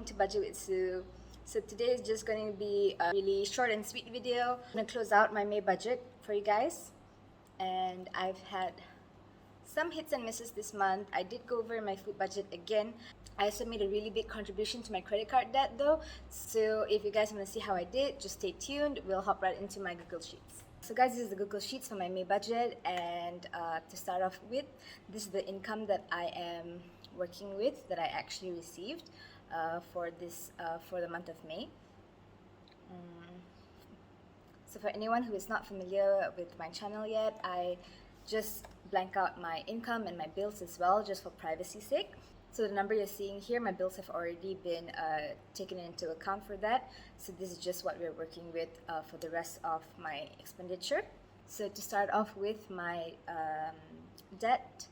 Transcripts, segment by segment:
welcome to Budget with Sue. So today is just going to be a really short and sweet video. I'm going to close out my May budget for you guys. And I've had some hits and misses this month. I did go over my food budget again. I also made a really big contribution to my credit card debt though. So if you guys want to see how I did, just stay tuned. We'll hop right into my Google Sheets. So guys, this is the Google Sheets for my May budget, and to start off with, this is the income that I am working with, that I actually received for the month of May. So for anyone who is not familiar with my channel yet, I just blank out my income and my bills as well, just for privacy's sake. So the number you're seeing here, my bills have already been taken into account for that. So this is just what we're working with for the rest of my expenditure. So to start off with my debt,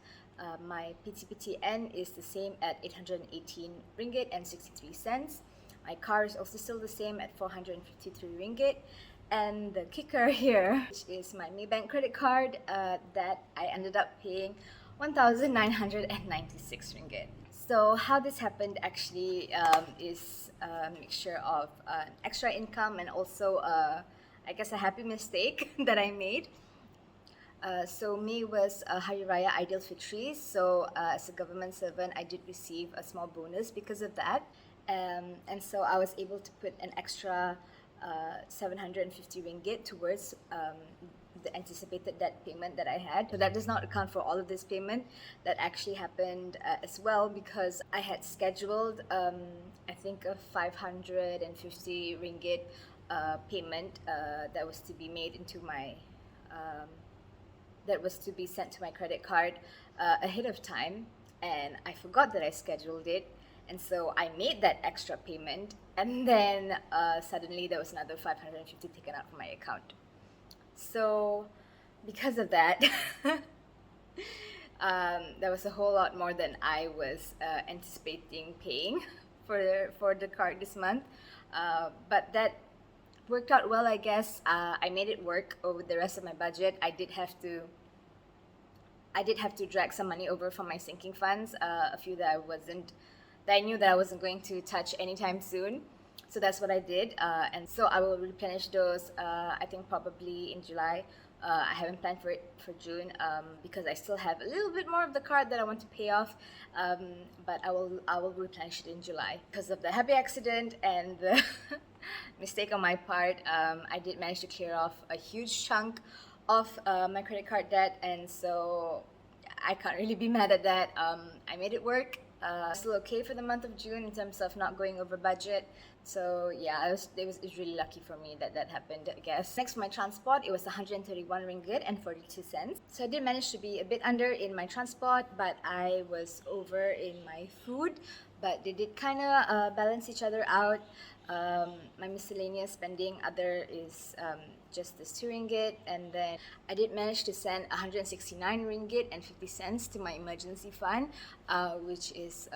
my PTPTN is the same at 818 ringgit and 63 cents. My car is also still the same at 453 ringgit. And the kicker here, which is my Maybank credit card, that I ended up paying 1,996 ringgit. So how this happened actually is a mixture of extra income and also, I guess, a happy mistake that I made. So May was Hari Raya Aidil Fitri, so as a government servant, I did receive a small bonus because of that. And so I was able to put an extra 750 ringgit towards the anticipated debt payment that I had. So that does not account for all of this payment that actually happened as well, because I had scheduled I think a 550 ringgit payment that was to be made into my that was to be sent to my credit card ahead of time, and I forgot that I scheduled it. And so I made that extra payment, and then suddenly there was another 550 taken out from my account. So because of that, there was a whole lot more than I was anticipating paying for the card this month. But that worked out well, I guess. I made it work over the rest of my budget. I did have to drag some money over from my sinking funds, a few that I knew that I wasn't going to touch anytime soon. So that's what I did, and so I will replenish those, I think probably in July. I haven't planned for it for June because I still have a little bit more of the card that I want to pay off, but I will replenish it in July. Because of the happy accident and the mistake on my part, I did manage to clear off a huge chunk of my credit card debt, and so I can't really be mad at that. I made it work. Still okay for the month of June in terms of not going over budget. So yeah, it was really lucky for me that happened, I guess. Next, for my transport, it was 131 ringgit and 42 cents. So I did manage to be a bit under in my transport, but I was over in my food. But they did kind of balance each other out. My miscellaneous spending other is just this 2 ringgit, and then I did manage to send 169 ringgit and 50 cents to my emergency fund, which is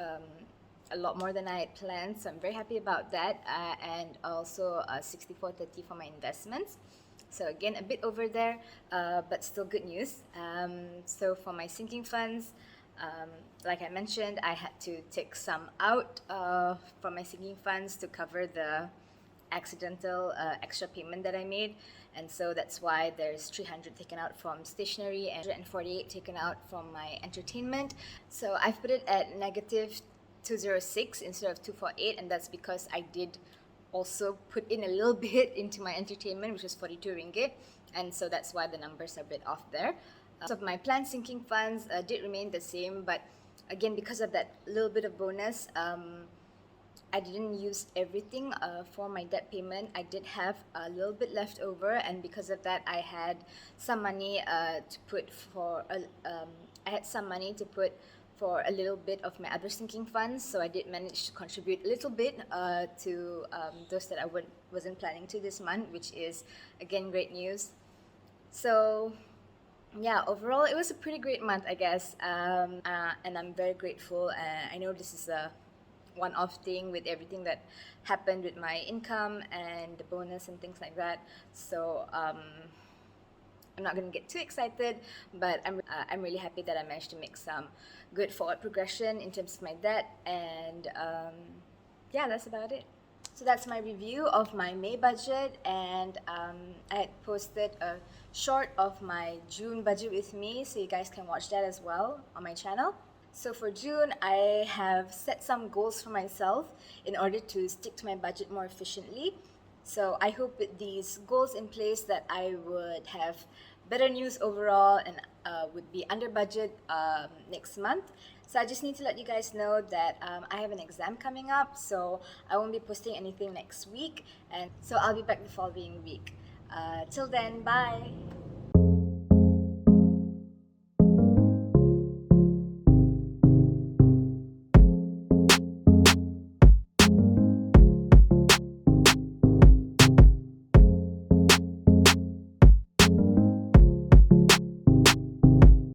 a lot more than I had planned, so I'm very happy about that, and also 64.30 for my investments. So again, a bit over there, but still good news. So for my sinking funds, like I mentioned, I had to take some out from my sinking funds to cover the accidental extra payment that I made, and so that's why there's 300 taken out from stationery and 148 taken out from my entertainment. So I've put it at negative 206 instead of 248, and that's because I did also put in a little bit into my entertainment, which is 42 ringgit, and so that's why the numbers are a bit off there. So my planned sinking funds did remain the same, but again, because of that little bit of bonus, I didn't use everything for my debt payment. I did have a little bit left over, and because of that, I had some money to put for a little bit of my other sinking funds. So I did manage to contribute a little bit to those that I wasn't planning to this month, which is again great news. So yeah, overall it was a pretty great month, I guess, and I'm very grateful. I know this is a one-off thing with everything that happened with my income and the bonus and things like that. So I'm not going to get too excited, but I'm really happy that I managed to make some good forward progression in terms of my debt, and yeah, that's about it. So that's my review of my May budget, and I had posted a short of my June budget with me, so you guys can watch that as well on my channel. So for June, I have set some goals for myself in order to stick to my budget more efficiently. So I hope with these goals in place that I would have better news overall and would be under budget next month. So I just need to let you guys know that I have an exam coming up, so I won't be posting anything next week, and so I'll be back the following week. Till then, bye!